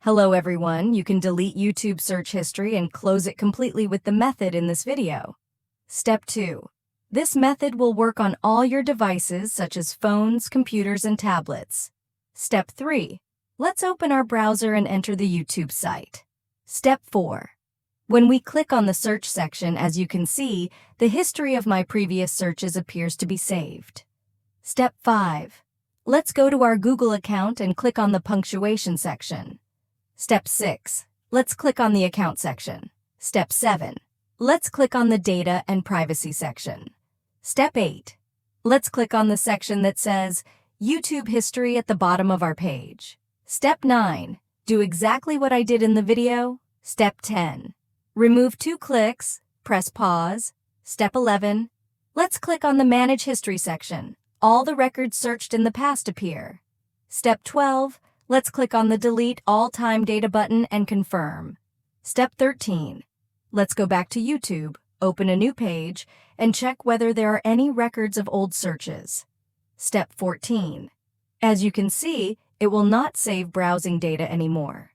Hello everyone, you can delete YouTube search history and close it completely with the method in this video. Step 2. This method will work on all your devices such as phones, computers, and tablets. Step 3. Let's open our browser and enter the YouTube site. Step 4. When we click on the search section, as you can see, the history of my previous searches appears to be saved. Step 5. Let's go to our Google account and click on the punctuation section. Step 6. Let's click on the account section. Step 7. Let's click on the data and privacy section. Step 8. Let's click on the section that says YouTube history at the bottom of our page. Step 9. Do exactly what I did in the video. Step 10. Remove 2 clicks, press pause. Step 11. Let's click on the Manage History section. All the records searched in the past appear. Step 12. Let's click on the Delete All Time Data button and confirm. Step 13. Let's go back to YouTube, open a new page, and check whether there are any records of old searches. Step 14. As you can see, it will not save browsing data anymore.